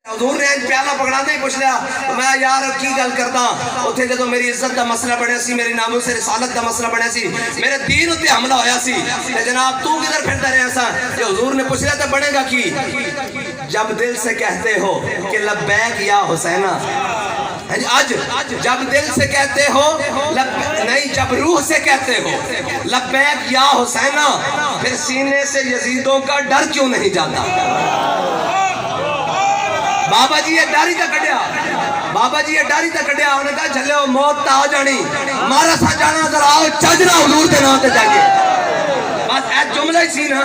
حضور نے پیالہ پکڑاتے ہی پوچھ لیا میں یار کی گل کرتا اتھے جدو میری عزت دا مسئلہ بڑھیا سی، میری ناموس رسالت دا مسئلہ بڑھیا سی، میرے دین اتے حملہ ہویا سی، جناب تو کدھر پھرتا رہے ایسا؟ کہ حضور نے پوچھ لیا تو بڑھے گا کی؟ جب دل سے کہتے ہو کہ لبیک یا حسینہ، آج جب دل سے کہتے ہو نہیں، جب روح سے کہتے ہو لبیک یا حسینہ، پھر سینے سے یزیدوں کا ڈر کیوں نہیں جاتا؟ بابا جی یہ ڈاری تا کڑیا، بابا جی یہ ڈاری تا کڑیا، انہوں نے کہا چلے ہو موت تا آ جانی، مارا سا جانا ذرا آؤ چجنا حضور دے نام تے جائے بس ایک جملہ ہی سی نا۔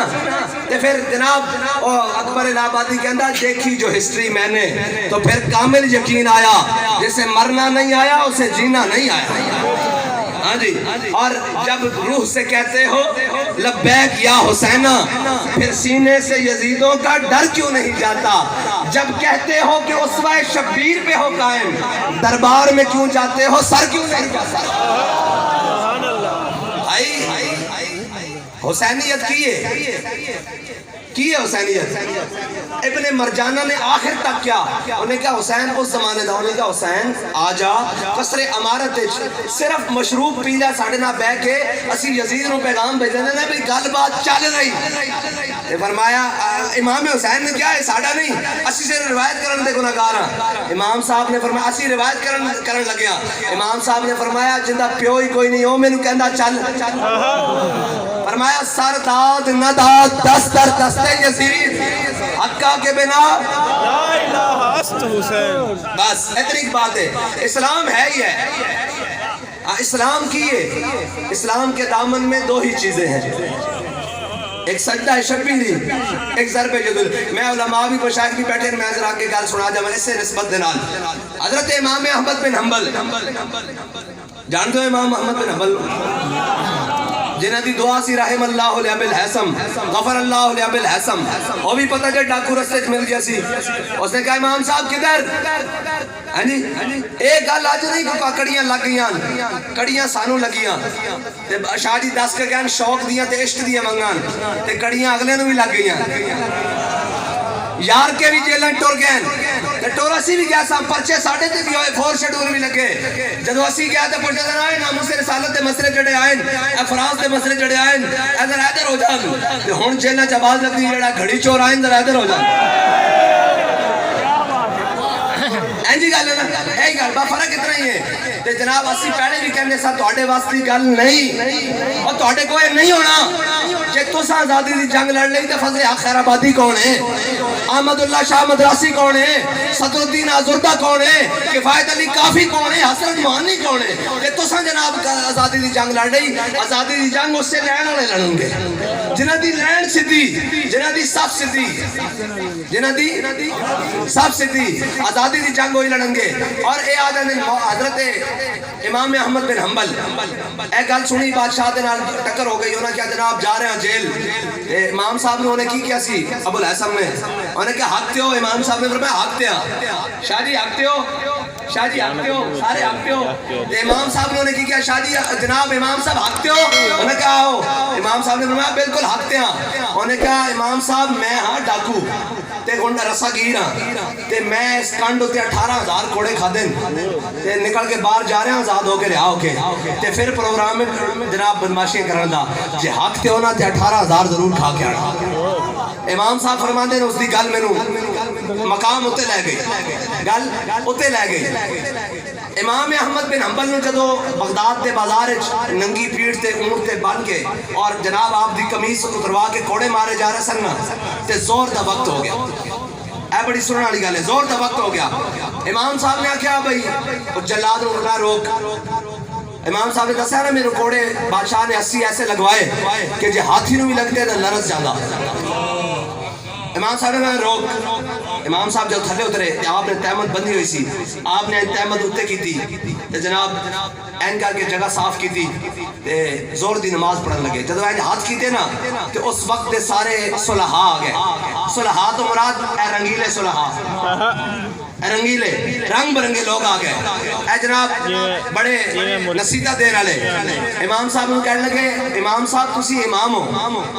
تے پھر جناب اکبر الہ آبادی کے اندر دیکھی جو ہسٹری میں نے تو پھر کامل یقین آیا، جسے مرنا نہیں آیا اسے جینا نہیں آیا۔ ہاں جی، اور جب روح سے کہتے ہو لبیک یا حسینہ، پھر سینے سے یزیدوں کا ڈر کیوں نہیں جاتا؟ جب کہتے ہو کہ اسوہ شبیر پہ ہو قائم، دربار میں کیوں جاتے ہو سر کیوں نہیں جاتا؟ حسینیت کی ہے حسینیت۔ ابن مرجانہ نے آخر تک کیا انہیں کہا حسین اس زمانے دا، انہیں کہا حسین آجا قصر امارت صرف مشروب پی جا ساڑھے نہ بے کے اسی یزید نو پیغام بھیجنے نے بھی گل بات چل رہی۔ فرمایا امام حسین نے کیا ہے ساڑھا نہیں، اسی سے روایت کرن دے گناہگار ہاں۔ امام صاحب نے فرمایا اسی روایت کرن لگیا۔ امام صاحب نے فرمایا جندہ پیو ہی کوئی نہیں ہو میں نے کہندہ چل۔ فرمایا سر داد نہ داد دست در دست یزید حقہ کے بنا لا الہ است حسین۔ بس اتنی بات ہے، اسلام ہے ہی ہے۔ اسلام کی ہے، اسلام کے دامن میں دو ہی چیزیں ہیں، ایک سجدہ شبیری، ایک ضرب جدل۔ میں علماء بھی مشایخ بھی بیٹھے میں ذرا کے گل سنا جا، میں اس سے نسبت دینال حضرت امام احمد بن حنبل جانتے ہو امام احمد بن حنبل جنہ دی دعا سی رحم اللہ علیہ بالحسم غفر اللہ علیہ بالحسم، وہ بھی پتہ جائے ڈاکو رستے مل گیا سی۔ اس نے کہا امام صاحب کدھر؟ ایک گل آج نہیں کہ کڑیاں لگ گیاں، کڑیاں سانو لگیاں شاہ جی دس کے گیان شوق دیاں تے عشق دیاں منگان تے کڑیاں اگلے نو بھی لگ گیاں، یار کے بھی جیلن ٹور گئے تے ٹور اسی بھی گیا سا، پرچے ساڑھے تے بھی ہوئے، فور شیڈول بھی لگے۔ جدو اسی گیا تے پوچھا دن آئے ناموس رسالت دے مسئلے جڑے آئیں، افراز دے مسئلے جڑے آئیں، ادھر ادھر ہو جان تے ہون جیلن چباز لگتی جڑا گھڑی چور آئیں ادھر ادھر ہو جان۔ اینجی گل ہے نا، ایک گل با فرق اتنا ہی ہے۔ تے جناب اسی پہلے بھی کہنے سا توڑے واسطی گل نہیں اور توڑے کوئی نہیں ہونا کہ تو سا آزادی دی جنگ لڑ لئی تے فضل حق خیر آبادی کون ہے، احمد اللہ شاہ مدراسی کون ہے، صدر الدین آزردہ کون ہے، کفایت علی کافی کون ہے، حسرت مہانی کون ہے کہ تو سا جناب آزادی دی جنگ لڑ لئی؟ آزادی دی جنگ اس سے لین والے لڑیں گے جنہ دی لین سدھی، جنہ دی صف سدھی، جنہ دی صف سدھی، آزادی دی جنگ ہوئی لڑیں گے۔ اور اے آدھے حضرت امام احمد بن حنبل اے گل سنی بادشاہ دے نال ٹکر ہو گئی، انہوں نے کیا جناب جا رہے ہیں جیل، امام صاحب نے انہیں کی کیا سی ابو الحسن نے انہوں نے کہا حق تے ہو، امام صاحب نے فرمایا حق تے ہاں، شاہ جی حق تے ہو، شاہ جی حق تے ہو، سارے حق تے ہو۔ امام صاحب نے انہیں کی کیا شاہ جی جناب امام صاحب حق تے ہو، انہوں نے کہا ہو، امام صاحب نے فرمایا بالکل حق تے ہاں۔ انہوں نے کہا امام صاحب میں ہاں ڈاکو تے گنڈا رسا گیر ہاں تے میں اس کانڈ ہوتے 18,000 کوڑے کھا دیں تے نکل کے باہر جا رہے ہیں آزاد ہو کے رہا ہو کے تے پھر پروگرام میں جناب بدماشیاں کرن دا جے حق تے ہونا تے 18,000 ضرور کھا کے آنا۔ امام صاحب فرماندے ہیں اس دی گل میں نو مقام ہوتے لے گئی، گل ہوتے لے گئی۔ امام احمد بن حنبل نے جدو بغداد دے بازار ننگی پیٹ تے اونٹ تے بن کے اور جناب آپ دی کمیز اتروا کے کوڑے مارے جا رہے سن تے زور دا وقت ہو گیا، اے بڑی سننے والی گل ہے، زور دا وقت ہو گیا۔ امام صاحب نے کہا بھائی جلاد نہ روک، امام صاحب نے دسیا نا میرے کوڑے بادشاہ نے 80 ایسے لگوائے کہ جے ہاتھی نو بھی لگتے تو لرز جاندہ۔ امام صاحب نے روک، امام صاحب جو تھلے اترے آپ نے تہمت بندی ہوئی سی، آپ نے تہمت اتے کی تھی تے جناب این کر کے جگہ صاف کی تھی تے زور دی نماز پڑھن لگے۔ جدو این ہاتھ کیتے نا تے اس وقت دے سارے صلحاء آ گئے، صلحاء تو مراد اے رنگیلے صلحاء رنگیلے رنگ برنگے لوگ آ گئے. اے جناب بڑے نصیحت دین والے امام صاحب نوں کہن لگے امام صاحب تسی امام ہو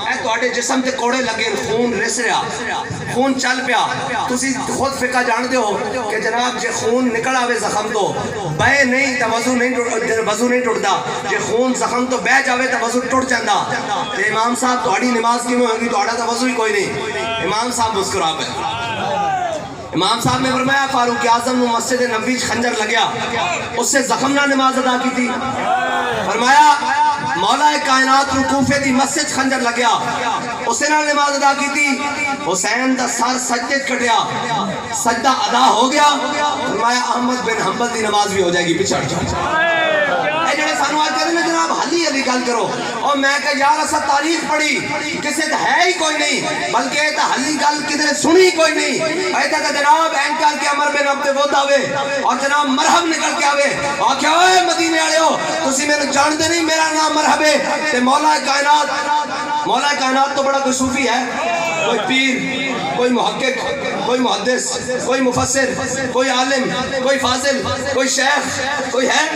اے تواڈے جسم تے کوڑے لگے خون رس رہا خون چل پیا تسی خود فقہ جانتے ہو کہ جناب جے خون نکل آوے زخم تو بہے نہیں تے وضو نہیں ٹوٹدا جے خون زخم تو بہ جاوے تے وضو ٹوٹ جاندا تے امام صاحب تواڈی نماز کیویں ہوگی تواڈا تے وضو ہی کوئی نہیں. امام صاحب مسکرا پے. امام صاحب نے فرمایا فاروق اعظم نوں مسجد نبوی خنجر لگیا اس سے زخم نہ نماز ادا کی تھی. فرمایا مولا کائنات نوں کوفے دی مسجد خنجر لگیا اس نے نماز ادا کی تھی. حسین دا سر سجدے کٹیا سجدہ ادا ہو گیا. فرمایا احمد بن حنبل دی نماز بھی ہو جائے گی پچھڑ جا. اے جڑے سانو آج کہتے ہیں جناب حلی علی گل کرو اور میں کہ یار اسا تاریخ پڑھی کسے تے ہے ہی کوئی نہیں بلکہ تے حلی گل کدھر سنی کوئی نہیں. اے تے جناب اینکر کے عمر بن عبد ود آوے اور جناب مرحب نکل کے آوے اور کہ اوے مدینے والےو تسی مینوں جاندے نہیں میرا نام مرحب ہے تے مولا کائنات تو بڑا کوئی صوفی ہے کوئی پیر کوئی محقق کوئی محدث کوئی مفسر کوئی عالم کوئی فاضل کوئی شیخ کوئی ہے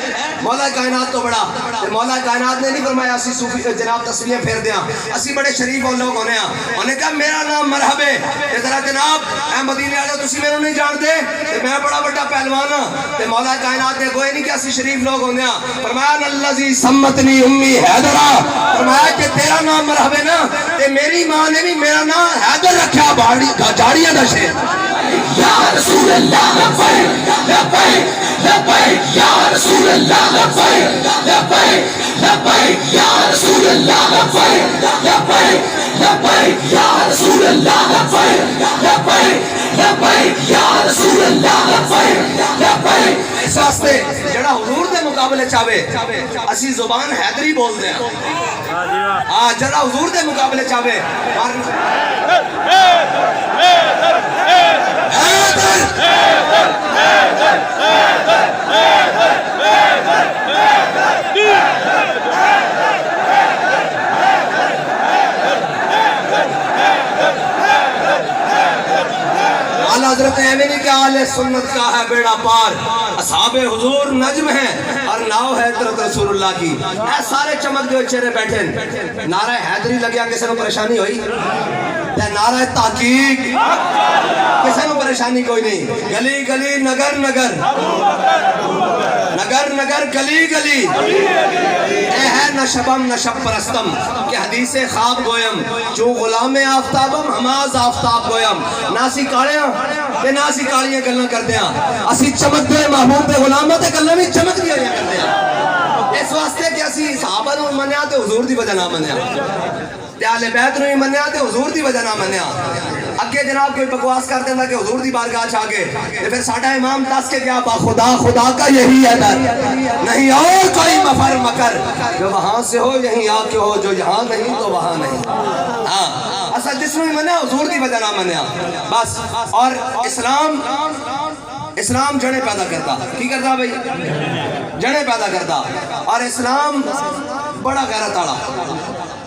مولا کائنات تو بڑا. مولا کائنات نے نہیں فرمایا اسی صوفی جناب تصویریں پھیر دیاں اسی بڑے شریف اور لوگ ہونے ہیں. انہوں نے کہا میرا نام مرحب ہے تے ذرا جناب اے مدینے والے تسی مینوں نہیں جانتے تے میں بڑا بڑا پہلوان ہاں تے مولا کائنات نے کوئی نہیں کہ اسی شریف لوگ ہونے ہیں. فرمایا الذی سمتنی امی حیدرا فرمایا کہ تیرا نام مرحب ہے نا تے میری ماں نے بھی میرا نام حیدر رکھا جاڑیاں دا شیر. یا رسول اللہ لبیک لبیک لبیک یا رسول اللہ لبیک لبیک لبیک یا رسول اللہ لبیک لبیک لبیک یا رسول اللہ لبیک لبیک لبیک یا رسول اللہ لبیک لبیک. اس واسطے جڑا حضور دے مقابلے چاہے اسی زبان حیدری بول دے ہاں جڑا حضور دے مقابلے چاہے حضرت ایمینی کے آل سنت کا ہے بیڑا پار اصحاب حضور نجم ہیں اور ناؤ ہے حضرت رسول اللہ کی. اے سارے چمک جو چہرے بیٹھے نعرہ حیدری لگیا کسی نے پریشانی ہوئی نعرہ تحقیق کسی نے پریشانی کوئی نہیں. گلی گلی نگر نگر نگر نگر گلی گلی اے ہے نہ شبم نہ شب پرستم کہ حدیث خواب گویم جو غلام آفتابم ہماز آفتاب گویم. ناسی کاڑیاں تے ناسی کاڑیاں گلنا کرتے ہیں اسی چمک دے محبوب دے غلامہ تے گلنا بھی چمک دیا کرتے ہیں. اس واسطے کہ اسی صحابہ نو منیا تے حضور دی وجہ نہ منیا تے اہل بیت نو منیا تے حضور دی وجہ نہ منیا. اگے جناب کوئی بکواس کر دینا کہ حضور دی بارگاہ چ آگے تے پھر ساڈا امام دس کے گیا با خدا خدا کا یہی ہے در نہیں اور کوئی مفر مکر جو وہاں سے ہو یہیں آ کے ہو جو یہاں نہیں تو وہاں نہیں. ہاں اصل جس نے منیا حضور دی وجہ نہ منیا بس. اور اسلام جڑے پیدا کرتا کی کرتا بھائی جڑے پیدا کرتا اور اسلام بڑا غیرت والا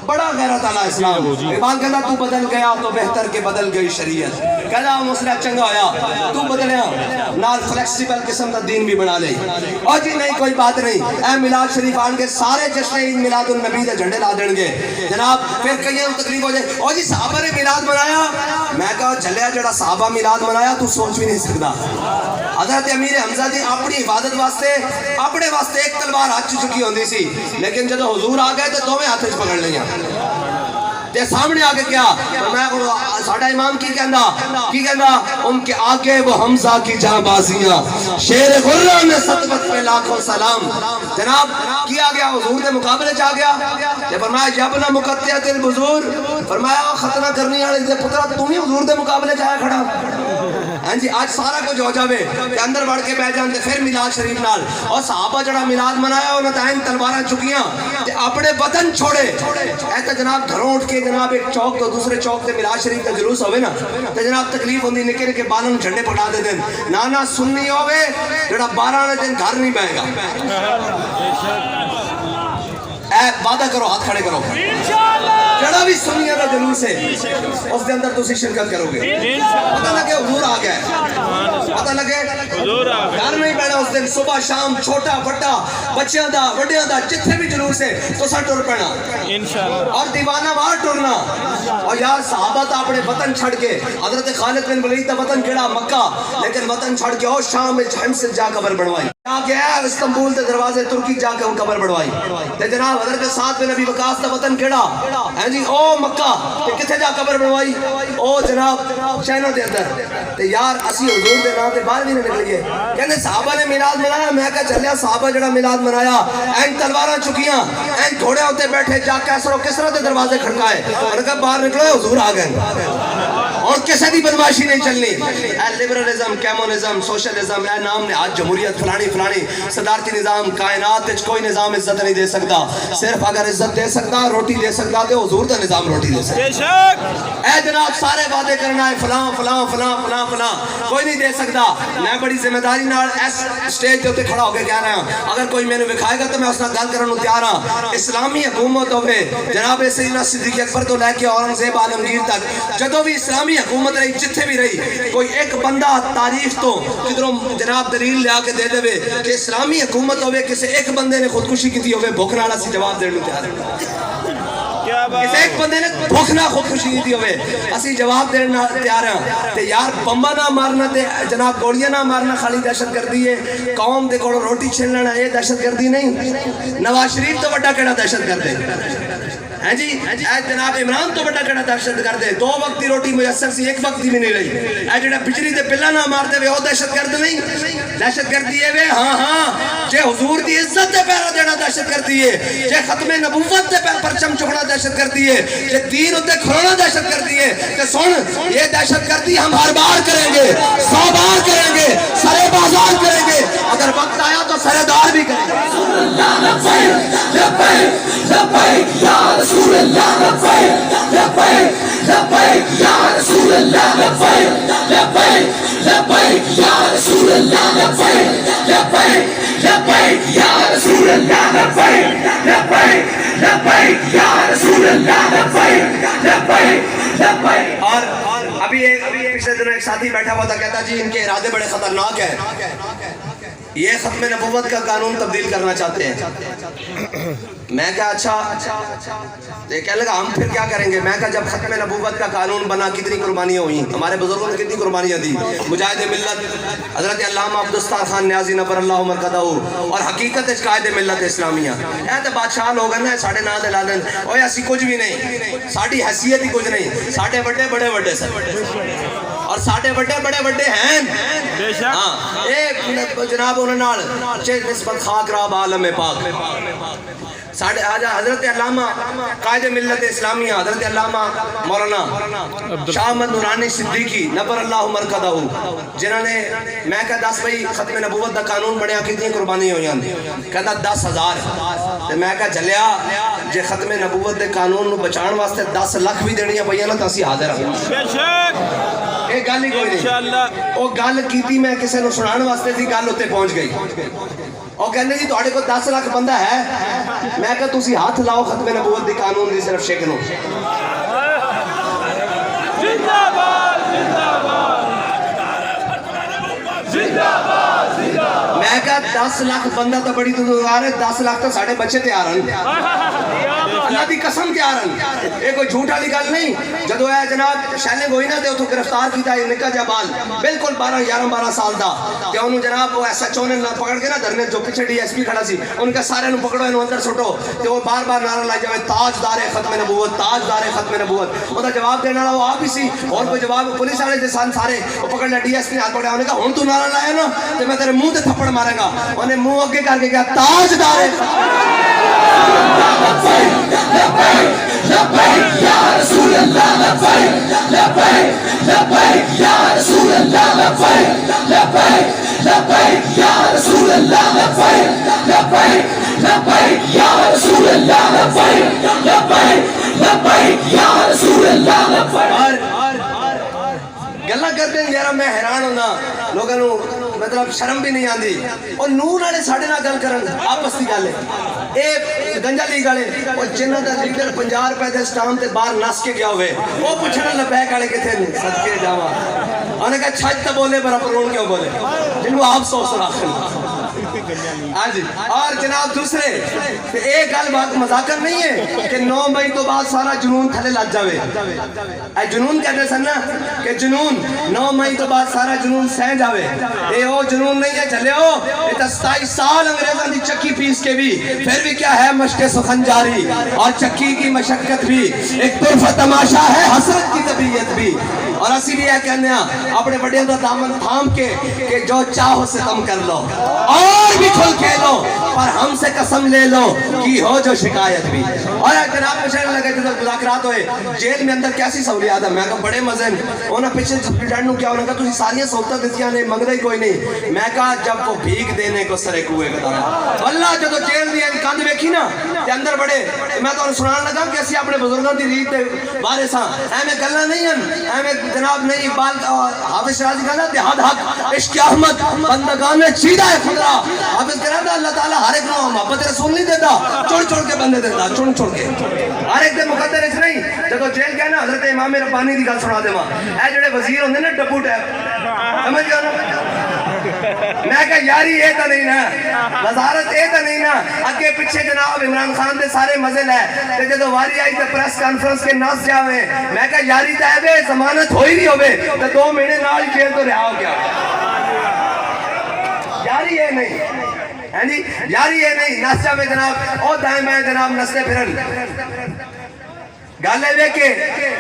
بڑا غیرت والا اسلام. اقبال کہتا تو بدل گیا تو بہتر کے بدل گئی شریعت کہتا مسئلہ چنگا ہویا تو بدلیا نال فلیکسیبل قسم کا دین بھی بنا لے. اور جی نہیں کوئی بات نہیں اے میلاد شریف آن کے سارے جشن عید میلاد النبی دے جھنڈے لا دیں گے جناب پھر کئی تکلیف ہو جائے. اور جی صحابہ نے میلاد منایا میں کہا جھلیا جڑا صحابہ میلاد منایا تو سوچ بھی نہیں سکتا. حضرت امیر حمزہ دی اپنی عبادت واسطے اپنے واسطے ایک تلوار ہاتھ چکی ہوندی سی لیکن جب حضور آ گئے تو دوویں ہاتھ پکڑ لیا تے سامنے آگے کیا میں ساڈا امام کی کہندا ان کے آگے وہ حمزہ کی جاں بازیاں شیر غرہ میں سطوت پہ لاکھوں سلام. جناب کیا گیا حضور دے مقابلے چاہ گیا تے فرمایا جبنا مقطعت البذور فرمایا ختنہ کرنی والے دے پترا تو ہی حضور دے مقابلے چاہیا کھڑا. ہاں جی آج سارا کچھ ہو جاوے تے اندر بڑھ کے بیٹھ جاندے پھر میلاد شریف نال اور صحابہ جڑا میلاد منایا انہاں تائیں تلواراں چکیاں تے اپنے وطن چھوڑے. اے تے جناب گھروں اٹھ کے جناب ایک چوک تو دوسرے چوک تے میلاد شریف کا جلوس ہوئے نا تے جناب تکلیف ہوندی نکے نکے بالوں جھنڈے پکڑا دے دین نانا سننی ہوئے جڑا 12 دن گھر نہیں بہے گا. اے وعدہ کرو ہاتھ کھڑے کرو جڑا بھی سنیہ دا جلوس ہے اس دے اندر تسی شرکت کرو گے پتہ لگے حضور آ گیا پتہ لگے گھر میں ہی بیٹھا اس دن صبح شام چھوٹا بڑا بچیاں دا وڈیاں دا جتنے بھی جلوس ہے تو سا ٹر پینا اور دیوانہ وار ٹرنا اور یار صحابہ تا اپنے وطن چھڑ کے حضرت خالد بن ولید دا وطن کیڑا مکہ لیکن وطن چھڑ کے اور شام میں ہم سے جا قبر بنوائی جا کے استنبول دے دروازے ترکی جا کے قبر بنوائی تے جناب حضرت سعد بن نبی وقاص دا وطن کیڑا ہیں جی او مکہ تے کتے جا قبر بنوائی او جناب چائنا دے اندر تے یار اسی حضور دے نام تے باہر بھی نہ نکلیے کہندے صحابہ نے میلاد منایا میں کہا چلیا صحابہ جڑا میلاد منایا این تلواراں چکیاں این گھوڑے ہوتے بیٹھے جا کیسرو کسرا دے دروازے کھڑکائے اور کہا باہر نکلو حضور آ گئے اور کسی دی بدماشی نہیں چلنی اے لبرلزم کیمونزم سوشلزم اے نام نے آج جمہوریت فلانی فلانی صدارتی نظام کائنات وچ کوئی نظام عزت نہیں دے سکتا صرف اگر عزت دے سکتا روٹی دے سکتا تے حضور دا نظام روٹی دے سکتا اے جناب سارے وعدے کرنا ہے فلاں فلاں فلاں فلاں فلاں کوئی نہیں دے سکتا میں بڑی ذمہ داری نال اس سٹیج تے کھڑا ہو کے کہہ رہا ہوں اگر کوئی میں نے دکھائے گا تو میں اس نال گل کرن نوں تیار ہاں اسلامی حکومت ہوے جناب سیدنا صدیق اکبر تو لے کے اورنگزیب عالمگیر تک جدوں بھی اسلامی حکومت رہی جتھے بھی رہی کوئی ایک بندہ تاریخ تو کدھروں جناب دلیل لیا کے دے دے کہ اسلامی حکومت ہوئے کسی ایک بندے نے خودکشی کی تھی ہوئے بھوک نال اسی جواب دینے تیار ہیں کسی ایک بندے نے بھوک نال خودکشی کی تھی ہوئے اسی جواب دینے تیار ہیں تے یار بمبا نہ مارنا تے جناب گولیاں نہ مارنا خالی دہشت گردی ہے قوم دے کوڑوں روٹی چھین لینا یہ دہشت گردی نہیں نواز شریف تو بڑا کیڑا دہشت گرد ہے ہیں جی اے جناب عمران تو بڑا کیڑا دہشت گرد ہے دو وقت دی روٹی میسر سی ایک وقت دی بھی نہیں رہی اے جڑا بجلی دے بلا نہ مارتے وے او دہشت گرد نہیں دہشت گردی ہے وے ہاں ہاں جے حضور دی عزت دے پیرا دینا دہشت گردی ہے جے ختم نبوت دے پرچم چکنا دہشت گردی ہے جے دین اتے کھڑنا دہشت گردی ہے تے سن یہ دہشت گردی ہم ہر بار کریں گے 100 بار کریں گے سرے بازار کریں گے اگر وقت آیا تو سرے دار بھی کریں گے لبیک یا رسول اللہ لبیک لبیک لبیک یا رسول اللہ لبیک لبیک لبیک یا رسول اللہ لبیک لبیک لبیک یا رسول اللہ لبیک لبیک لبیک یا رسول اللہ لبیک لبیک لبیک اور ابھی پچھلے دنوں ایک ساتھی بیٹھا ہوا تھا کہتا جی ان کے ارادے بڑے خطرناک ہیں یہ ختم نبوت کا قانون تبدیل کرنا چاہتے ہیں میں کہا اچھا یہ کہنے لگا ہم پھر کیا کریں گے میں کہا جب ختم نبوت کا قانون بنا کتنی قربانیاں ہوئیں ہمارے بزرگوں نے کتنی قربانیاں دی مجاہد ملت حضرت علامہ عبدالستار خان نیازی نبر اللہ مرکدہ اور حقیقت قائد ملت اسلامیہ اے تو بادشاہ لوگ ہیں ساڑھے نا دے لادن اوہ ایسی کچھ بھی نہیں ساڑھی حیثیت ہی کچھ نہیں ساڑھے بڑے بڑے بڑے سر اور ساڑھے بڑے بڑے ہیں ہاں ایک جناب انہوں نے چیز نسبت خاک راب عالم پاک ساڑھے آجا حضرت علامہ قائد ملت اسلامیہ حضرت علامہ مولانا شاہ احمد نورانی صدیقی نبر اللہ مرکدہ جنہوں نے میں کہا 10 بھائی ختم نبوت دا قانون بڑھیا کتنی قربانی ہوئی ہیں کہتا 10,000 میں کہا چلیا جے ختم نبوت دے قانون نو بچان واسطے 10 لاکھ بھی دینی ہے بھئیہ نا تاسی حاضر ہیں ایک گل ہی کوئی نہیں وہ گل کیتی میں کسے نو سنان واسطے تھی گل ہوتے پہنچ گئی اور کہنے جی توڑے کو 10 لاکھ بندہ ہے میں کہا تُسی ہاتھ لاؤ ختم نبوت دی قانون دی صرف شکنو زندہ باد زندہ باد زندہ باد میں کہا 10 لاکھ بندہ تو بڑی تو آ رہے 10 لاکھ تو ساڑھے بچے تیار ہیں اللہ دی قسم تیار ہیں یہ کوئی جھوٹا لی گل نہیں جدو ہے جناب شیلنگ ہوئی نا دے اتھو گرفتار کیتا ہے نکا جابال بالکل 12 سال دا کہ انہوں جناب وہ ایسا چونے پکڑ کے نا دھرنے جو پیچھے ڈی ایس پی کھڑا سی ان کا سارے انہوں پکڑو انہوں اندر سٹو کہ وہ بار بار نعرہ لائے جاوے تاجدار ختم نبوت تاجدار ختم نبوت وہ دا جواب دینا رہا وہ آپ ہی سی اور کوئی جواب پولیس آنے جیسان سارے وہ پکڑ لیا ڈی ایس پی ہاتھ پکڑا انہوں نے کہا ہون تو نعرہ لائے نا تو میں تیرے منہ تے تھپڑ مارے گا انہیں منہ اگے کر کے کہا تاجدار لبیک یا رسول اللہ لبیک لبیک لبیک یا رسول اللہ لبیک لبیک لبیک یا رسول اللہ لبیک لبیک لبیک یا رسول اللہ لبیک لبیک لبیک یا رسول اللہ لبیک گلہ کرتے ہیں یارا میں حیران ہونا لوگوں مطلب شرم بھی نہیں آندی اور نور والے ساڈے نال گل کرن آپس دی گل ہے اے گنجا لیگ والے اور جنہاں دا لیڈر 50 روپے دے سٹام تے باہر نس کے گیا ہوئے وہ پوچھن لبیک والے کتے نے صدقے جاواں انہاں کہا چھج تے بولے پر اپرون کیوں بولے جن کو آپ سو راکھن ہاں جی اور جناب دوسرے ایک گل بات مذاکر نہیں ہے کہ 9 مئی تو بعد سارا جنون تھلے لگ جاوے اے جنون کہتے سن نا کہ جنون 9 مئی تو بعد سارا جنون سہ جاوے اے او جنون نہیں ہے چلے ہو اے تا 27 سال انگریزاں دی چکی پیس کے بھی پھر بھی کیا ہے مشق سخن جاری اور چکی کی مشقت بھی ایک طرف تماشا ہے حسرت کی طبیعت بھی اور اسی بھی یہ کہنے ہیں اپنے بڑے دا دامن تھام کے کہ جو چاہو ستم کر لو اور بھی کھل کے لو پر ہم سے قسم لے لو کی ہو جو شکایت بھی اور جناب پوچھنے لگے جو مذاکرات ہوئے جیل میں اندر کیسی سہولیات ہے میں کہا بڑے مزے انہوں نے پیچھے سپریٹینڈنٹ نے کیا انہوں نے کہا تسی ساری سہولتیں دیتیاں نے منگدا ہی کوئی نہیں میں کہا جب وہ بھیک دینے کو سرے کوئے کتا اللہ جو جیل دی کاند ویکھی نا تے اندر بڑے میں تو سنان لگا کہ اسی اپنے بزرگاں دی ریت تے وارث ہاں ایویں گلاں نہیں ہیں ایویں جناب نہیں اقبال حافظ شرازی کہنا دیہات حق عشق احمد بندگان چیدہ ہے خدا حافظ کہنا اللہ تعالیٰ ہر ایک نو محبت رسول نہیں دیتا چڑ چڑ کے بندے دیتا چڑ چڑ کے ہر ایک دے مقدر اس نہیں جب جیل کہنا حضرت امام ربانی دی گل سنا دے ماں اے جڑے وزیر ہوندے نا ڈبو ٹیپ سمجھ گیا نا میں کہا یاری یہ تا نہیں نا وزارت یہ تا نہیں نا اگے پیچھے جناب عمران خان دے سارے مزل ہے تے جدو واری آئی تے پریس کانفرنس کے ناس جاوے میں کہا یاری تا ہے بے ضمانت ہوئی نہیں ہوئے تے 2 مہینے نال جیل تو رہا ہو گیا یاری یہ نہیں ہے جی یاری یہ نہیں نس جاوے جناب او دائیں میں جناب نستے پھرن گالے وے کہ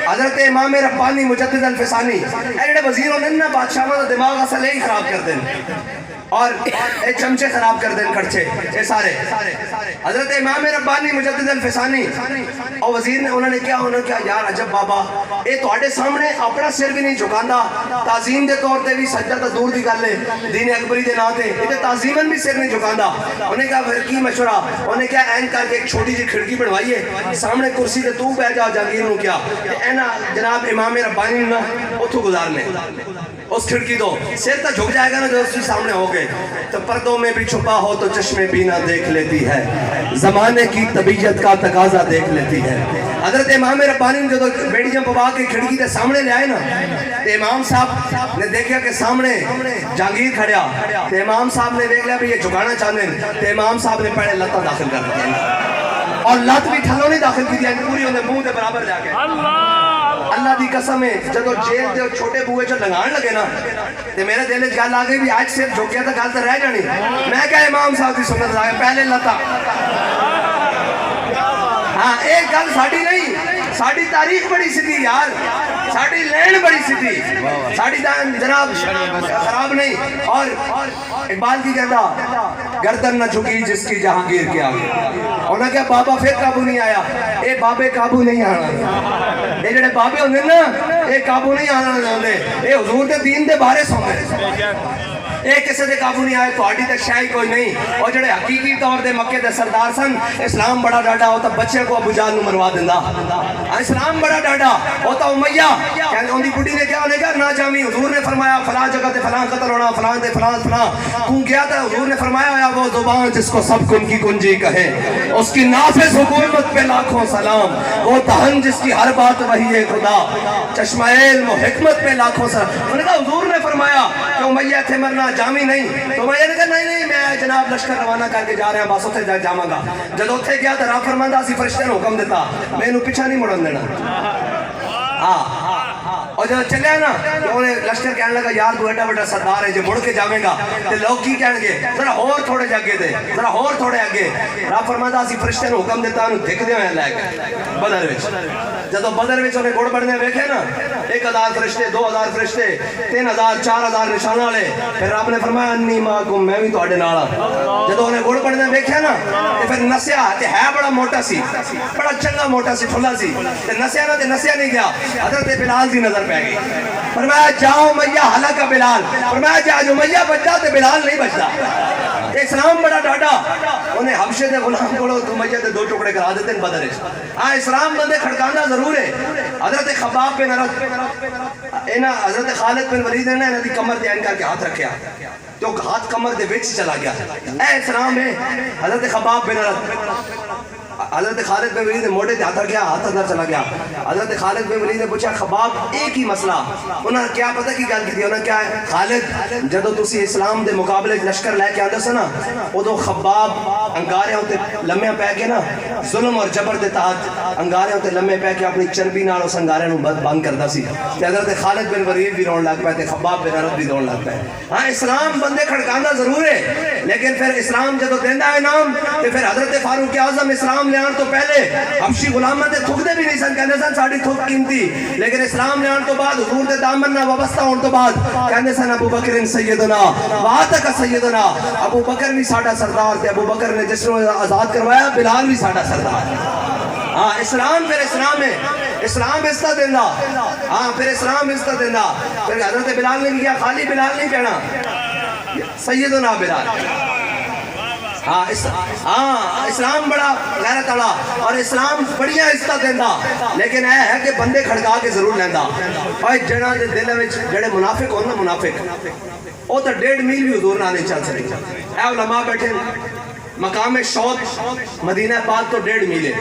حضرت امام ربانی مجدد الفسانی اے جڑے وزیر ہوندے نا بادشاہاں دا دماغ اصل ہی خراب کر دین اور اے چمچے خراب کر دین کڑچے اے سارے حضرت امام ربانی مجدد الفسانی اور وزیر نے انہوں نے کیا یار عجب بابا اے تواڈے سامنے اپنا سر بھی نہیں جھکاندا تعظیم دے طور تے بھی سجدہ تا دور دی گل ہے دین اکبری دے نا تے اے تعظیمن بھی سر نہیں جھکاندا انہوں نے کہا پھر کی مشورہ انہوں نے کہا این کر کے ایک چھوٹی جی کھڑکی بنوائیے سامنے کرسی تے تو بیٹھ جا جاگیر نو کیا اے نا جناب امام ربانی نا اتھو گزارنے اس کھڑکی دو سر تا جھک جائے گا نا جو اس کے سامنے ہو گئے تو پردوں میں بھی چھپا ہو تو چشم بینا دیکھ لیتی ہے زمانے کی طبیعت کا تقاضا دیکھ لیتی ہے حضرت امام ربانی نے جو بیڑی جم پوا کے کھڑکی کے سامنے لے آئے نا تو امام صاحب نے دیکھا کہ سامنے جہانگیر کھڑیا تو امام صاحب نے دیکھ لیا بھی یہ جھکانا چاہتے ہیں تو امام صاحب نے پہلے لتاں داخل کر دیا اور لت بھی تھلوں نہیں داخل کی دیا پوری انہیں منہ دے برابر جا کے اللہ دی قسم ہے جدو جیل دے چھوٹے بوئے جو لگان لگے نا تے میرے دل وچ گل آ گئی بھی آج صرف جھوکیا تو گل تو رہ جانی میں کہا امام صاحب دی سنت آ پہلے لتا ہاں ایک گل ساڑی نہیں ساڑی تاریخ بڑی سیدھی یار ساڑی لین بڑی سیدھی ساڑی جناب خراب نہیں اور اقبال کی کہتا گردن نہ جھکی جس کی جہانگیر کے آگے اور نہ کیا بابا پھر قابو نہیں آیا اے بابے قابو نہیں آنا اے جڑے بابے ہوندے نا اے قابو نہیں آنا ہوندے اے حضور دے دین دے بارے سوندے ایک کسی دے قابو نہیں آئے تو آڈی تک شاہی کوئی نہیں اور جڑے حقیقی طور دے مکے دے سردار سن اسلام بڑا ڈاڈا ہوتا بچے کو ابو جہل نو مروا دیندا اسلام بڑا ڈاڈا ہوتا امیہ کہنے ان دی بڈی نے کیا ہونے کہا نہ جامی حضور نے فرمایا فلاں جگہ تے فلاں قتل ہونا فلاں تے فلاں کون گیا تھا حضور نے فرمایا ہویا وہ زبان جس کو سب کن کی کنجی کہے اس کی نافذ حکومت پہ لاکھوں سلام وہ دہن جس کی ہر بات وہی ہے خدا چشمہ علم و حکمت پہ لاکھوں سلام انہوں نے کہا حضور نے فرمایا کہ امیہ تھے مرنا جامی نہیں تو میں نے کہا نہیں میں جناب لشکر روانہ کر کے جا رہے ہیں بس اتنے جاواں گا جب اتنے گیا تو رب فرماندا اسی فرشتے نے حکم دیتا میں انہوں پیچھا نہیں مڑن دینا اور جب چلے نا تو انہیں لشکر کہنے لگا یار تو ایڈا بڑا سردار ہے جو مڑ کے جاویں گا تو لوگ کی کہیں گے ذرا اور تھوڑے جگہ دے ذرا اور تھوڑے آگے رب فرماندا اسی فرشتے نے حکم دیتا انہوں دکھ دیا لے گئے بدر وچ جب بدر وچ انہیں گڑ بڑھنے ویکھے نا 1000 فرشتے 2000 فرشتے 3000 4000 نشان والے پھر رب نے فرمایا انی معکم میں بھی تواڈے نال ہاں جب انہیں گڑ بڑھنے ویکھے نا تے پھر نسیا تے ہے بڑا موٹا سی بڑا چنگا موٹا سی ٹھلا سی تے نسیا نہ تے نسیا نہیں گیا حضرت بلال دی نظر پہ گئی فرمایا جاؤ امیہ ہلاک بلال فرمایا جا جو امیہ بچا تے بلال نہیں بچتا اسلام بڑا ڈاڈا انہیں حبشے دے غلام کو امیہ دے 2 ٹکڑے کرا دیتے ہیں بدر وچ. ہاں اسلام بندے کھڑکانا ضرور ہے. حضرت خباب بن عرد حضرت خالد بن ولید نے انہاں دی کمر تے عین کر کے ہاتھ رکھیا تو ہاتھ کمر دے وچ چلا گیا. اے اسلام ہے. حضرت خباب بن عرد حضرت خالد بن ولید نے موڑے تے ہاتھ رکھیا, ہاتھ اندر چلا گیا. حضرت خالد بن ولید نے پوچھا خباب ایک ہی مسئلہ, انہاں نے کیا پتہ کی گل کی, انہاں کیا ہے خالد جدو تسی اسلام دے مقابلے لشکر لے کے آندے سو نا ادو خباب انگاریاں تے لمحے پے کے نا ظلم اور جبر دے تحت انگاریاں تے لمحے پے کے اپنی چربی نال اس انگارے نو بند کردا سی. تے حضرت خالد بن ولید بھی رون لگ پے تے خباب بن عرد بھی رون لگ پے. ہاں اسلام بندے کھڑکاندا ضرور ہے لیکن پھر اسلام جدو دیندا ہے انعام تے پھر حضرت فاروق اعظم اسلام لے آن تو پہلے حبشی غلاماں تے تھکدے بھی نہیں سن, کہندے سن ساڈی تھک قیمتی, لیکن اسلام لے آن تو بعد حضور دے دامن نال وابستہ ہون تو بعد کہندے سن ابو بکر سیدنا واتک سیدنا, ابو بکر بھی ساڈا سردار تے ابو بکر نے جس نے آزاد کروایا بلال بھی ساڈا سردار. ہاں اسلام پھر اسلام ہے, اسلام عزت دیندا. ہاں پھر اسلام عزت دیندا. پھر حضرت بلال نے کیا خالی بلال نہیں کہنا, سیدنا بلال. ہاں اسلام بڑا غیرت والا اور اسلام بڑیاں عزت دیندا, لیکن اے ہے کہ بندے کھڑکا کے ضرور لیندا. اوے جڑا دے دل وچ جڑے منافق ہون نا منافق او تے 1.5 میل بھی حضور نال نہیں چل سکے. اے علماء بیٹھے مقام شوق مدینہ پاک تو 1.5 میل ہے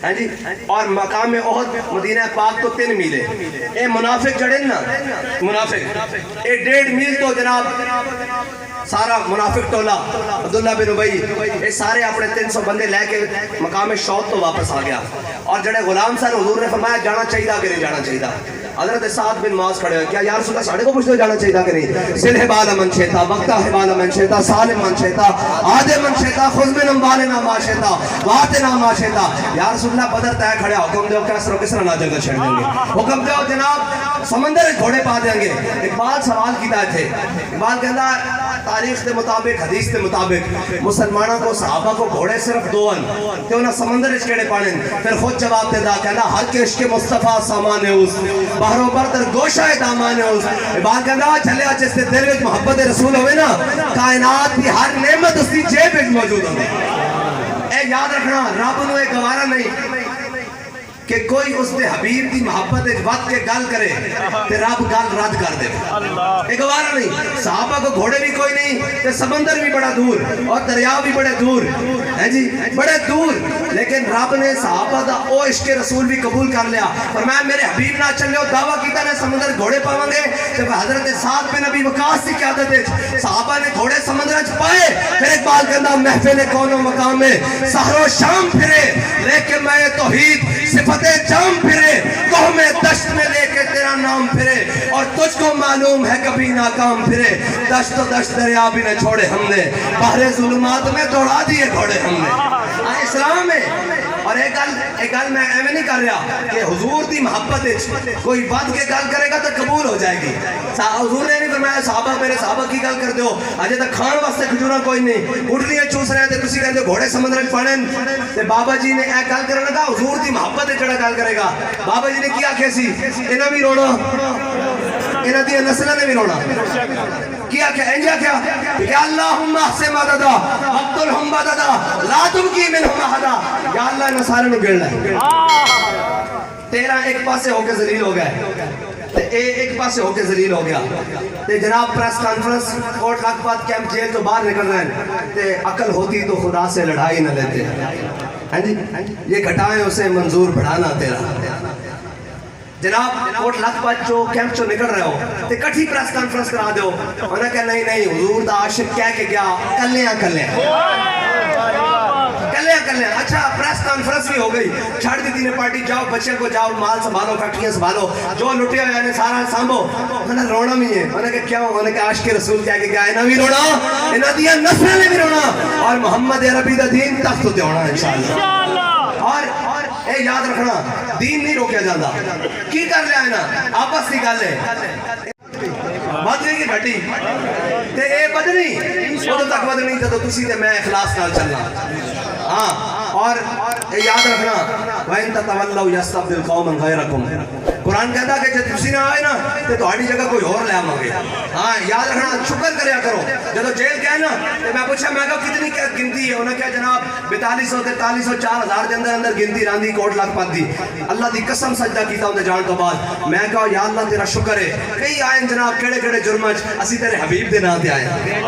ہاں جی, اور مقام احد مدینہ پاک تو 3 میل ہے. اے منافق جڑے نا منافق اے 1.5 میل تو جناب سارا منافق ٹولا عبداللہ بن ابی یہ سارے اپنے 300 بندے لے کے مقام شوق تو واپس آ گیا. اور جڑے غلام سن حضور نے فرمایا جانا چاہیے کہ نہیں جانا چاہیے. حضرت سعد بن معاذ کھڑے ہوئے, کیا یا رسول اللہ ساڑھے کو پوچھتے جانا چاہیے کہ نہیں. سل حبال من شیطا وقتا حبال من شیطا سالم من شیطا آدھے من شیطا خذ من اموالنا ما شیطا واتنا ما شیطا. یا رسول اللہ بدر طے کھڑے, حکم دیو کس طرح نہ جگہ چھڑ دیں گے, حکم دیو جناب سمندر گھوڑے پا دیں گے. اقبال سوال کیتا تھے, اقبال کہتا تاریخ دے مطابق حدیث دے مطابق مسلمانوں کو صحابہ کو گھوڑے صرف 2 تے انہاں سمندر وچ کیڑے پانے. پھر خود جواب دیندا کہندا ہر کے عشق مصطفیٰ سامان اس بہروں پر در گوشہ دامان اس. بات کہندا چلیا جس دے دل وچ محبت رسول ہوئے نا کائنات دی ہر نعمت اس دی جیب وچ موجود ہوندی. اے یاد رکھنا رب نو اے گوارا نہیں کہ کوئی اس دے حبیب دی محبت وقت کے گل کرے تے رب گل رد کر دے. ایک گوارا نہیں. صحابہ کو گھوڑے بھی کوئی نہیں تے سمندر بھی بڑا دور اور دریا بھی بڑے دور ہے جی بڑے دور, لیکن رب نے صحابہ دا او عشق رسول بھی قبول کر لیا. فرمایا میرے حبیب نہ چلے ہو دعویٰ کیتا نے سمندر گھوڑے پاواں گے. جب حضرت سعد بن ابی وقاص کی قیادت وچ صحابہ نے گھوڑے سمندر وچ پائے, پھر اقبال کہندا محفل کون و مقام میں سحر و شام پھرے لیکن میں توحید صفت جام پھرے قوم دشت میں لے کے تیرا نام پھرے, اور تجھ کو معلوم ہے کبھی ناکام پھرے. دشت و دشت دریا بھی نہ چھوڑے ہم نے, بحر ظلمات میں دوڑا دیے گھوڑے ہم نے. اسلام ہے. اور ایک گل میں ایویں نہیں کر رہا کہ حضور دی محبت کوئی بات کے گل کرے گا تو قبول ہو جائے گی. حضور نے نہیں فرمایا صحابہ میرے صحابہ کی گل کر دیو اجے تک کھان واسطے کھجورا کوئی نہیں اٹھلیاں چوس رہے تے تسی کہندے گھوڑے سمندر وچ پڑھن. تے بابا جی نے اے گل کرن لگا حضور دی محبت تے جڑا گل کرے گا. بابا جی نے کیا آکھیا سی انہاں بھی رونا انہاں دی نسلاں نے بھی رونا. کیا کہ انجا کیا کہ اللہم احسن مددا وقتلہم بددا لا تبکی منہم احدا. یا اللہ نے سارے نو گڑ لے تیرا ایک پاسے ہو کے ذلیل ہو گئے تے ایک پاسے ہو کے ذلیل ہو گیا. تے جناب پریس کانفرنس کوٹ لاکھپت کیمپ جیل تو باہر نکل رہے ہیں تے عقل ہوتی تو خدا سے لڑائی نہ لیتے. ہاں جی یہ گھٹائیں اسے منظور بڑھانا تیرا. جناب کوٹ لاکھپت جو کیمپ چو نکل رہے ہو تے کٹھی پریس کانفرنس کرا دو. انہوں نے کہا نہیں حضور دا عاشق کہہ کے گیا کلیاں. اچھا پریس کانفرنس بھی ہو گئی, چھاڑ دی تین پارٹی جاؤ بچے کو جاؤ مال سنبھالو فیکٹریاں سنبھالو جو لٹے ہوئے ہیں سارا سانبھو. انہوں نے رونا بھی ہے. انہوں نے کہا کیوں؟ انہوں نے کہا عاشق رسول کہہ کے گیا انہوں بھی رونا انہوں دیا نسلیں نے بھی رونا اور محمد عربی دا دین تخت تے ہونا انشاءاللہ. اور اے یاد رکھنا دین نہیں روکیا جاتا. کی کر لیا ہے نا آپس کی گل ہے بدنی کی گھٹی تے اے بدنی ادھر تک بدنی جدو تسی تے میں اخلاص نال چلنا. ہاں اور یاد رکھنا وَإِن تَتَوَلَّوْا يَسْتَبْدِلْ قَوْمًا غَيْرَكُمْ. قرآن کہتا کہ جب تسی نہ آئے نا تو تہاڈی جگہ کوئی اور لے آواں گے. ہاں یاد رکھنا, شکر کریا کرو. جب جیل گئے نا تو میں پوچھا, میں کہا کتنی گنتی ہے؟ انہوں نے کہا جناب 4200 4300 4000 دے اندر گنتی راندی کوٹ لگ پاتی. اللہ دی قسم سجدہ کیتا ہوں جان تو بعد. میں کہا یا اللہ تیرا شکر ہے. کئی آئے جناب کیڑے کیڑے جرم اسی تیرے حبیب دے نام تے آئے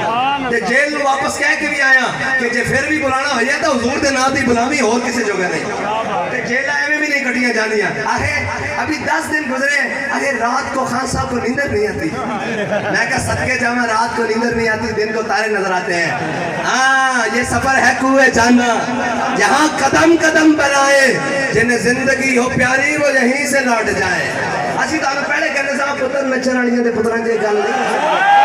تے جیل نو واپس کہہ کے بھی آیا کہ جے پھر بھی بلانا ہویا تو حضور دے نام تے بلاوی, اور کسے جگہ نہیں. تے جیل ایویں بھی نہیں کٹیاں جانیاں. ابھی 10 دن گزرے, رات کو خان صاحب کو نیندر نہیں آتی. میں کہا صدقے جاواں, رات کو نیندر نہیں آتی, دن کو تارے نظر آتے ہیں. ہاں یہ سفر ہے کوئے جانا, یہاں قدم قدم بنائے, جنہیں زندگی ہو پیاری وہ یہیں سے لوٹ جائے. اسی تو پہلے کہنے صاحب پتر نچن والیاں تے پتراں دی گل نہیں.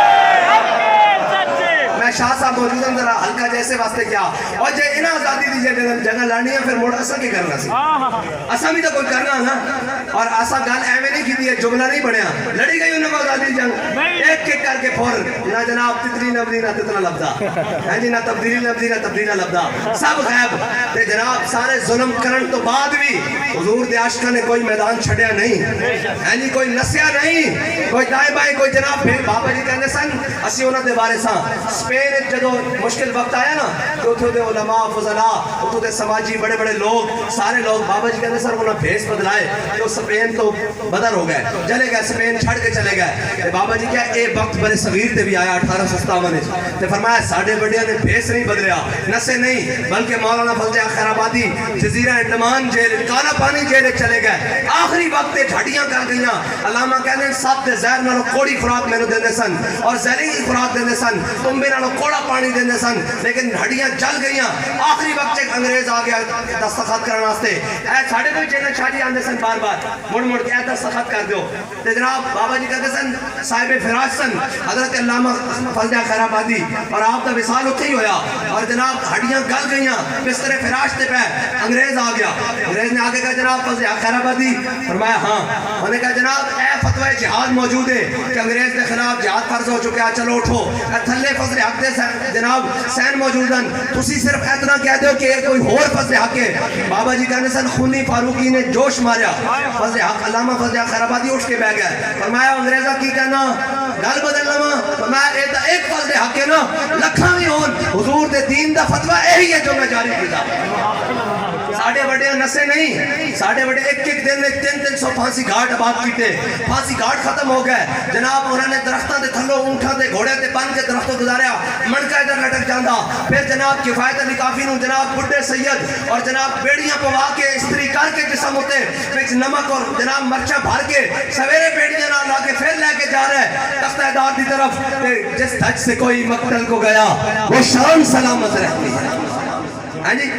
میں شاہ صاحب موجود ہیں, ذرا ہلکا جیسے واسطے کیا. اور جے انہاں آزادی دی جگہ لڑنی ہے پھر موڑ اساں کی کرنا سی. اساں بھی تو کوئی کرنا نا. اور اساں گل ایویں نہیں کی ہے, جملہ نہیں بنیا. لڑی گئی انہاں کو آزادی جنگ ایک ایک کر کے پھر نہ جناب تتری نبری نہ تتنا لبدا, ہاں جی, نہ تبدیلی لبدی نہ تبدیلی لبدا, سب غائب. تے جناب سارے ظلم کرن تو بعد بھی حضور دے عاشقاں نے کوئی میدان چھڈیا نہیں, ہاں جی, کوئی نسیا نہیں, کوئی دائیں بائیں, کوئی جناب بابا جی کہندے سن اسی انہاں دے بارے ساں. اسپین جدو مشکل وقت آیا نا تو اتھو دے علماء فضلاء, اتھو دے سماجی بڑے بڑے لوگ, سارے لوگ بابا جی کہندے سر انہاں بھیس بدلائے تو اسپین تو بدر ہو گئے, چلے گئے اسپین چھڑ کے چلے گئے. بابا جی کیا اے وقت بڑے صغیر تے بھی آیا 1857 تے فرمایا ساڈے بڑیاں نے بھیس نہیں بدلیا, نسے نہیں, بلکہ مولانا فضل خیر آبادی جزیرہ انڈمان جیل, کالا پانی جیل چلے گئے. آخری وقت تے جھاڑیاں کر گئیاں. علامہ کہندے ہیں سب تے زہر نالوں کوڑی خوراک مینوں دیندے سن اور زہریلی خوراک دیندے سن, تنبے نالوں کوڑا پانی دیندے سن, لیکن ہڈیاں جل گئیاں. آخری وقت ایک انگریز آ گیا دستخط کرنے واسطے. اے ساڈے کوئی جنہیں شاہ جی آندے سن بار بار مڑ مڑ کے دستخط کر دیو. تے جناب بابا جی کہتے سن صاحب فراش سن حضرت علامہ فضل خیر آبادی, اور آپ کا وصال اتھے ہی ہویا. اور جناب ہڈیاں گل گئیاں, بستر فراش تے پہ انگریز آ گیا. انگریز نے آگے کہا جناب فضل خیر آبادی, فرمایا ہاں. انہوں نے کہا جناب اے فتوی جہاد موجود ہے کہ انگریز کے خلاف جہاد فرض ہو چکا, چلو اٹھو. تھلے فضل حق دے جناب سین موجود ہیں, تسی صرف اتنا کہہ دو کہ کوئی اور فضل حق ہے. بابا جی کہنے سن خونی فاروقی نے جوش ماریا, فضل حق علامہ فضل حق خیر آبادی اٹھ کے بیٹھ گئے. فرمایا انگریزا کی کہنا گل بدل لواں, فرمایا اے تا ایک فضل حق ہے نا, لکھاں وی ہون حضور دے دین دا فتوی یہی ہے جو میں جاری کیتا. ساڑھے بڑے نسے نہیں, ساڑھے بڑے ایک ایک دن میں 300 پھانسی گھاٹ آباد کیتے. پھانسی گھاٹ ختم ہو گئے جناب. انہوں نے درختوں دے تھلوں اونٹاں دے گھوڑے تے بن کے درختوں گزاریا, مڑکا ادھر لٹک جاندا. پھر جناب کفایت علی کافی نو جناب بڈھے سید اور جناب بیڑیاں پوا کے استری کر کے جسم ہوتے وچ نمک اور جناب مرچا بھر کے سویرے بیڑیاں نہ لا کے پھر لے کے جا رہے ہیں تختہ دار دی طرف. جس دھج سے کوئی مقتل کو گیا وہ شان سلامت رہتی ہے. ہاں جی,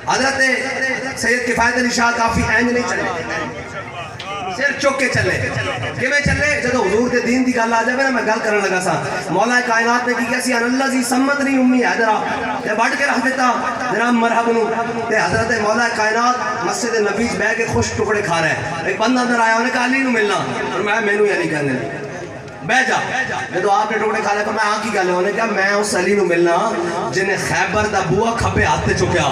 حضرت سید کفایت علی شاہ کافی اینج نہیں چلے, صرف چک کے چلے. کیویں چلے؟ جدو حضور دے دین دی گل آ جائے نا, میں گل کرن لگا سا, مولا کائنات نے کی کیسی ان اللہ زی سمت نہیں امی حیدرہ تے بڑھ کے رکھ دیتا جناب مرحب نو. تے حضرت مولا کائنات مسجد نبی بیٹھ کے خوش ٹکڑے کھا رہے ہیں. ایک بندہ اندر آیا, انہیں کہا علی نو ملنا, اور میں مینوں یا نہیں کہنے بہ جا. جدو آپ نے ٹکڑے کھا لے تو میں ہاں کی گل ہے, انہیں کہا میں اس علی نو ملنا جنہیں خیبر دا بوا کھبے ہاتھ تے چکیا.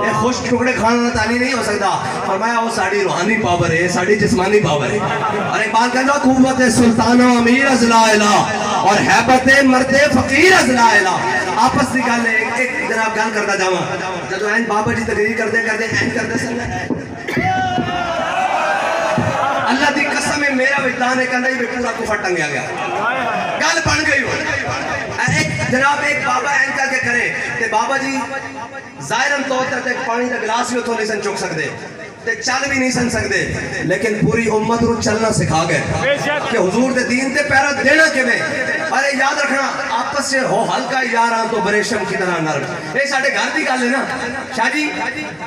یہ خوش ٹکڑے کھانا تعلی نہیں ہو سکتا. فرمایا وہ ساڑی روحانی پاور ہے, ساڑی جسمانی پاور ہے. اور ایک بات کہنا, قوت سلطان و امیر از لا الہ اور حیبت مرد فقیر از لا الہ. آپس دی گل ہے, ایک جناب گل کرتا جاواں. جدو این بابا جی تقریر کرتے این کرتے سن اللہ دی قسم ہے میرا وجدان ہے کہنا یہ پورا کفر ٹنگیا گیا, گل بن گئی ہو. ایک جناب ایک بابا این کر کے کرے تے بابا جی ظاہراً طور تے پانی دا گلاس بھی اتھوں نہیں سن چک سکتے تے چل بھی نہیں سن سکتے, لیکن پوری امت رو چلنا سکھا گئے کہ حضور دے دین تے پیرا دینا کیویں. ارے یاد رکھنا آپس سے ہو ہلکا یاراں تو بریشم کی طرح نرم. اے ساڈے گھر دی گل ہے نا شاہ جی,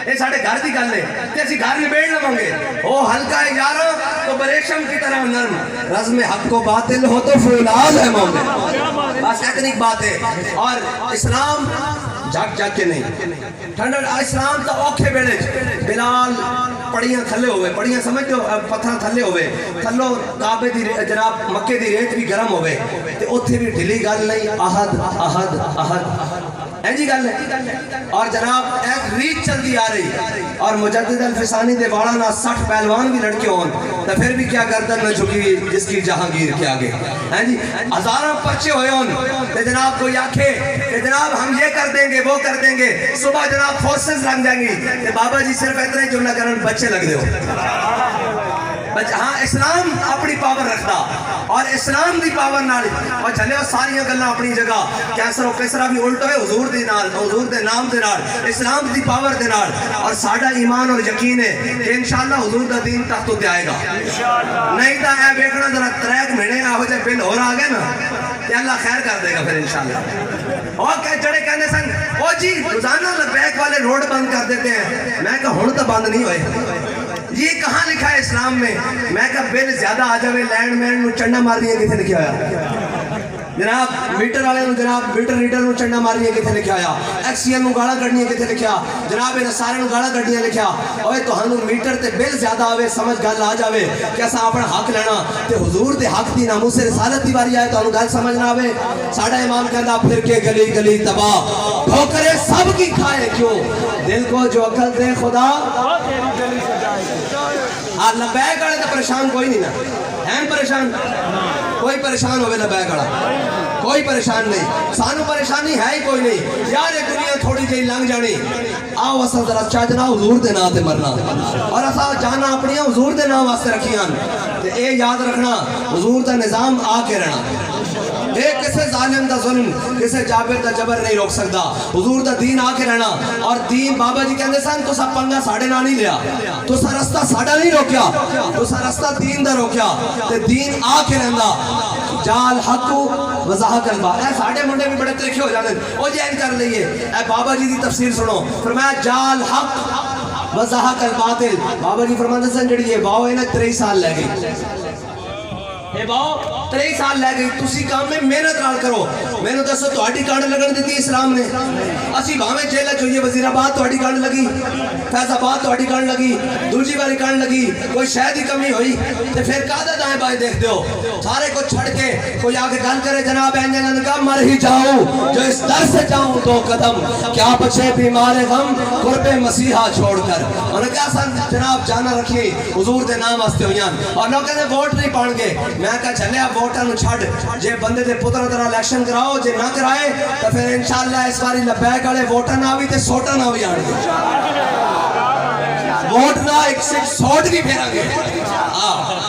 اے ساڈے گھر دی گل ہے تے اسی گھر نبیڑ لواں گے. ہو ہلکا یاراں تو بریشم کی طرح نرم, رزم حق و باطل ہو تو فولاد ہے مومن. بس اتنی بات ہے. اور اسلام جھک جھک کے نہیں, ٹھنڈا اسلام تو اوکھے بیڑے بلال پڑیاں تھلے ہوئے, پڑیاں سمجھتے ہو پتھر تھلے ہوئے, تھلو کعبے دی جناب مکے دی ریت بھی گرم ہوئے تے اوتھے بھی ڈھلی گل نہیں, احد احد احد. جی گل ہے. اور جناب ایک ریت چلتی آ رہی اور مجدد الفسانی دے والا نہ 60 پہلوان بھی لڑکے ہون تو پھر بھی کیا گردن نہ جھکی جس کی جہانگیر کے آگے. جی ہزاروں پرچے ہوئے ہون تو جناب کوئی آکھے کہ جناب ہم یہ کر دیں گے وہ کر دیں گے, صبح جناب فورسز لگ جائیں گی کہ بابا جی صرف اتنا ہی جملہ کرن بچے لگ دے ہو. ہاں اسلام اپنی پاور رکھتا اور اسلام دی پاور نال اور چلے ساری گلاں اپنی جگہ کیسر و کسرا بھی الٹ ہوئے حضور دی نال, حضور دے نام دے نال, اسلام دی پاور دے نال. اور ساڈا ایمان اور یقین ہے کہ انشاءاللہ حضور دا دین تخت تے آئے گا. نہیں تو اے ویکھنا ذرا 3 مہینے آہو جے بل ہور آ گئے نا تے اللہ خیر کر دے گا پھر انشاءاللہ. اور کہ جڑے کہنے سن او جی روزانہ لبیک والے روڈ بند کر دیتے ہیں, میں کہا ہن تو بند نہیں ہوئے. یہ کہاں لکھا ہے اسلام میں؟ میں کہا بل زیادہ آ جاوے لینڈ مین نو چنڈا مارنی ہے کتنے لکھا ہوا جناب, میٹر والے نو جناب میٹر ریڈر نو چنڈا مارنی ہے کتنے لکھا ہوا, ایکسین نو گالا کڈنی ہے کتنے لکھا جناب, انہاں سارے نو گالا کڈنی ہے لکھا. اوے تہانوں میٹر تے بل زیادہ آوے سمجھ گل آ جاوے کہ اساں اپنا حق لینا تے حضور دے حق دی ناموس رسالت دی واری آئے تہانوں گل سمجھ نہ آوے. ساڈا امام کہندا پھر کے گلی گلی تباہ ٹھوکرے سب کی کھائے کیوں, دل کو جو عقل دے خدا لبیک والے تو پریشان کوئی نہیں نا ہیں پریشان کوئی پریشان ہوئے لبیک والا کوئی پریشان نہیں, سانو پریشانی ہے ہی کوئی نہیں یار. یہ دنیا تھوڑی جہی لنگ جانی, آؤ اساں ذرا چاجنا حضور دے نام تے مرنا اور اساں جانا اپنی حضور دے نام واسطے رکھیاں تے اے یاد رکھنا حضور دا نظام آ کے رہنا. ایک کسے ظالم دا ظلم کسے جابر دا جبر نہیں روک سکتا, حضور دا دین آ کے رہنا. اور دین بابا جی کہندے سن تو سا پنگا ساڑے نہ نہیں لیا, تو سا رستہ ساڑا نہیں روکیا, تو سا رستہ دین دا روکیا تے دین آ کے رہندا. جال حق وضاحت الباطل, اے ساڑے منڈے بھی بڑے ترکھے ہو جاندے او جی این کر لئیے. اے بابا جی دی تفسیر سنو, فرمایا جال حق وضاحت الباطل. بابا جی فرماندے سن جڑی یہ باؤ ہے نا 23 سال لے گئی, اے باؤ 23 سال لے گئی, تسی کام میں محنت نال کرو. میں نے دسو تہاڈی کانڈ لگن دیتی اسلام نے؟ اسی بھاویں جیل چوئیے وزیر آباد تہاڈی کانڈ لگی, فیض آباد تہاڈی کانڈ لگی, دوجی والی کانڈ لگی, کوئی شے دی کمی ہوئی تے پھر کہدا دائیں بائیں دیکھتے ہو, سارے کو چھڑ کے کوئی آ کے گل کرے جناب انجن کا مر ہی جاؤں جو اس در سے جاؤں 2 قدم, کیا بچے بیمار غم قرب مسیحا چھوڑ کر. انہوں نے کہا سن جناب جانا رکھیے حضور دے نام واسطے ہویاں, اور لوگ کہتے ووٹ نہیں پان گے. میں کہا چلے آپ ووٹاں نو چھڑ, جے بندے دے پتر طرح الیکشن کراؤ, جے نہ کرائے تو پھر انشاءاللہ اس باری لبیک والے ووٹاں نہ بھی تے سوٹاں نہ بھی آن گے. ووٹ نہ ایک سوٹ بھی پھیرا گے.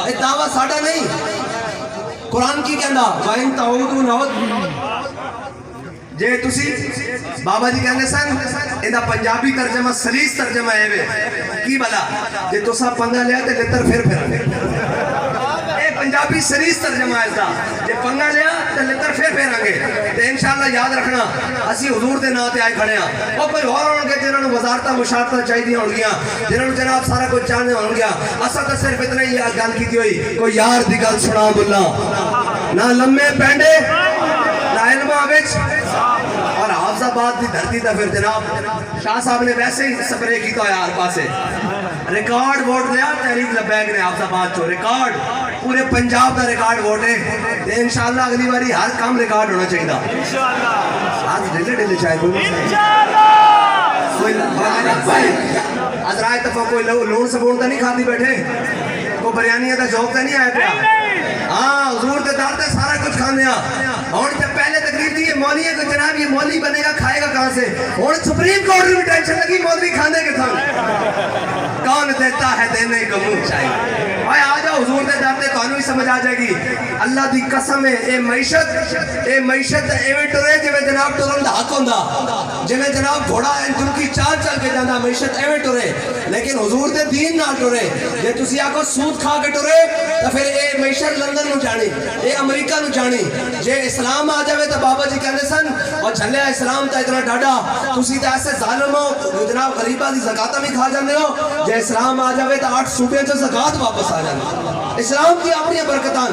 یہ دعویٰ ساڑا نہیں, قرآن کی کہندا وَإِن تَعُودُوا نَعُدْ. جے تسی بابا جی کہنے سن ایدہ پنجابی ترجمہ سلیس ترجمہ ہے وے کی بلا, جے تسا پنگا لیا تے لتر پھر پھر پنجابی سریس ترجمہ ہے دا, جے پنگا لیا تے لتر پھر پھر آنگے. تے انشاءاللہ یاد رکھنا اسی حضور دے ناتے آئے کھڑے ہیں. اور کوئی اور ہونگے جنہوں نے وزارتہ مشارتہ چاہی دی ہونگیاں, جنہوں نے جناب سارا کچھ جانے ہونگیا. اسا تا صرف اتنا ہی گل کی تھی ہوئی, کوئی یار دی گل سنا بلا نہ لمے پینڈے نہ علم آوچ. اور حافظ آباد دی دھرتی تا پھر جناب شاہ صاحب نے ویسے ہی سپرے کی تو ہے ہر پاسے. ریکارڈ ووٹ دیا تحریک لبیک نے حافظ آباد چو, ریکارڈ پورے پنجاب دا ریکارڈ ووٹ ہے. انشاءاللہ اگلی باری ہر کام ریکارڈ ہونا چاہیے. آج ڈیلے ڈیلے چاہے کوئی حضرائے تفا کوئی لون سبون تا نہیں کھاتی بیٹھے, کوئی بریانیہ تا جوک تا نہیں آئے پیا. ہاں حضور تے دار تے سارا کچھ کھانے ہیں. اور جب پہلے تقریب دی یہ مولی ہے کہ جناب یہ مولی بنے گا کھائے گا کہاں سے, اور سپریم کورٹ میں ٹینشن لگی مولی کھانے کے تھا. کون دیتا ہے دینے کو منہ چاہیے. آئے آ جاؤ حضور دے در تے کانوی سمجھ آ جائے گی. اللہ دی قسم ہے اے معیشت ایویں ٹرے جویں جناب ٹرن دا حق ہوندا, جویں جناب گھوڑا ان کی چال چل کے جاندا معیشت ایویں ٹرے, لیکن حضور دے دین نال ٹرے. جے تسی آکھو سود کھا کے ٹرے تو پھر اے معیشت لندن نو جانی, اے امریکہ نو جانی. جے اسلام آ جاوے تو بابا جی کہندے سن اور جھلیا اسلام تا اتنا ڈاڈا تسی تے ایسے ظالم ہو جناب غریباں دی زکات بھی کھا جاندے ہو. جے اسلام آ جاوے تو 8 صوبے چ زکات واپس آ جاندی. اسلام دی اپنی برکتاں,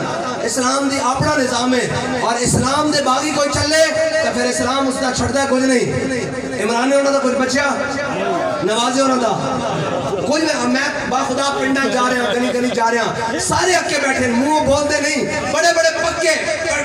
اسلام دی اپنا نظام ہے, اور اسلام دے باغی کوئی چلے تو پھر اسلام اس دا چھڑدا ہے کچھ نہیں. عمران نے انہاں دا کچھ بچیا, نوازے انہاں دا کوئی. میں با خدا پنڈا جا رہے ہیں, گلی گلی جا رہے ہیں, سارے اکے بیٹھے منہ بولتے نہیں, بڑے بڑے پکے